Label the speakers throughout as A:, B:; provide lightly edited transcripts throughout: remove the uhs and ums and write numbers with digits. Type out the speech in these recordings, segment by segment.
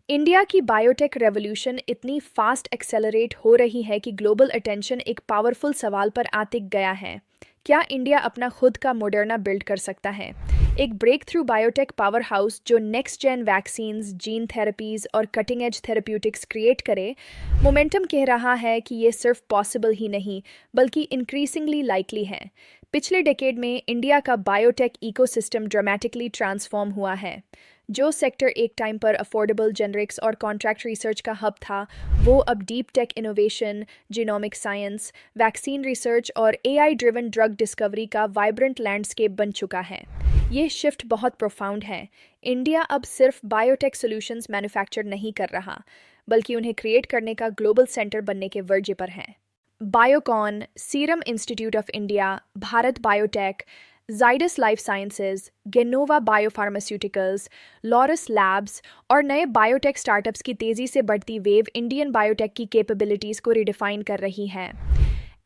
A: India की biotech revolution इतनी fast accelerate हो रही है कि ग्लोबल अटेंशन एक पावरफुल सवाल पर आ टिक गया है। क्या इंडिया अपना खुद का मॉडर्ना बिल्ड कर सकता है? एक breakthrough biotech powerhouse जो next gen vaccines, gene therapies और कटिंग एज थेरेप्यूटिक्स क्रिएट करे। मोमेंटम कह रहा है कि ये सिर्फ पॉसिबल ही नहीं बल्कि इंक्रीजिंगली लाइकली है। पिछले डेकेड में इंडिया का बायोटेक इकोसिस्टम ड्रामेटिकली ट्रांसफॉर्म हुआ है। जो सेक्टर एक टाइम पर अफोर्डेबल जेनरिक्स और कॉन्ट्रैक्ट रिसर्च का हब था, वो अब deep tech innovation, genomic science, vaccine research और एआई ड्रिवन ड्रग डिस्कवरी का वाइब्रेंट लैंडस्केप बन चुका है। ये शिफ्ट बहुत प्रोफाउंड है। इंडिया अब सिर्फ बायोटेक सॉल्यूशंस मैन्युफैक्चर नहीं कर रहा, बल्कि उन्हें क्रिएट करने का ग्लोबल सेंटर बनने के वर्जे पर है। Biocon, Serum Institute of India, Bharat Biotech, Zydus Life Sciences, Gennova biopharmaceuticals, Laurus Labs और नए बायोटेक स्टार्टअप्स की तेज़ी से बढ़ती वेव इंडियन बायोटेक की कैपेबिलिटीज़ को रिडिफाइन कर रही है।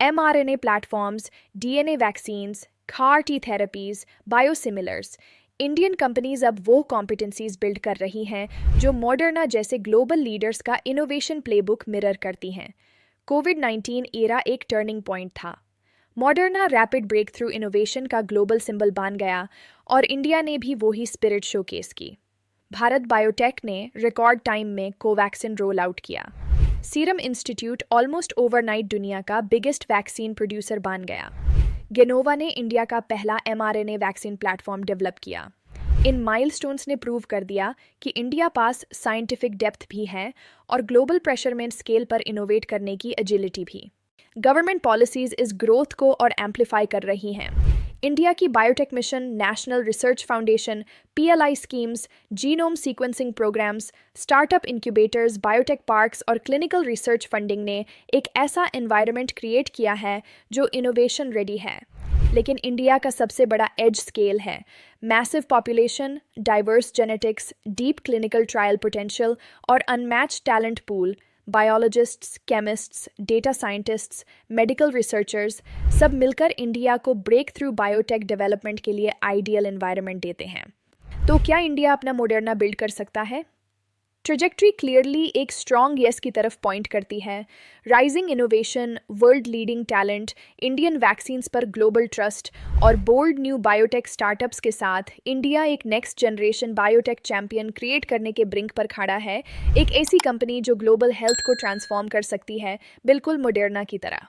A: mRNA platforms, DNA vaccines, CAR T therapies, biosimilars, Indian companies अब वो कॉम्पिटेंसीज बिल्ड कर रही हैं जो मॉडर्ना जैसे ग्लोबल लीडर्स का इनोवेशन प्लेबुक मिरर करती हैं। कोविड-19 एरा एक टर्निंग पॉइंट था। Moderna rapid breakthrough innovation का ग्लोबल सिंबल बन गया और इंडिया ने भी वही स्पिरिट शोकेस की। भारत बायोटेक ने रिकॉर्ड टाइम में कोवैक्सिन रोल आउट किया। सीरम इंस्टीट्यूट ऑलमोस्ट ओवरनाइट दुनिया का बिगेस्ट वैक्सीन प्रोड्यूसर बन गया। गेनोवा ने इंडिया का पहला mRNA वैक्सीन प्लेटफॉर्म डेवलप किया। इन माइलस्टोन्स ने प्रूव कर दिया कि इंडिया पास साइंटिफिक डेप्थ भी है और ग्लोबल प्रेशर में स्केल पर इनोवेट करने की एजिलिटी भी। गवर्नमेंट पॉलिसीज इस ग्रोथ को और एम्पलीफाई कर रही हैं। इंडिया की biotech mission, national research foundation, PLI schemes, genome sequencing programmes, startup incubators, biotech parks और क्लिनिकल रिसर्च फंडिंग ने एक ऐसा एनवायरनमेंट क्रिएट किया है जो इनोवेशन रेडी है। लेकिन इंडिया का सबसे बड़ा एज स्केल है। Massive population, diverse genetics, deep clinical trial potential और unmatched talent pool. Biologists, chemists, data scientists, medical researchers सब मिलकर इंडिया को ब्रेक थ्रू बायोटेक डेवलपमेंट के लिए आइडियल एनवायरनमेंट देते हैं। तो क्या इंडिया अपना मॉडर्ना बिल्ड कर सकता है? ट्रेजेक्ट्री क्लियरली एक स्ट्रॉन्ग येस की तरफ पॉइंट करती है। Rising innovation, world leading talent, Indian vaccines पर ग्लोबल ट्रस्ट और बोल्ड न्यू बायोटेक स्टार्टअप्स के साथ इंडिया एक next generation biotech champion create करने के ब्रिंक पर खड़ा है। एक ऐसी कंपनी जो ग्लोबल हेल्थ को ट्रांसफॉर्म कर सकती है, बिल्कुल मॉडर्ना की तरह।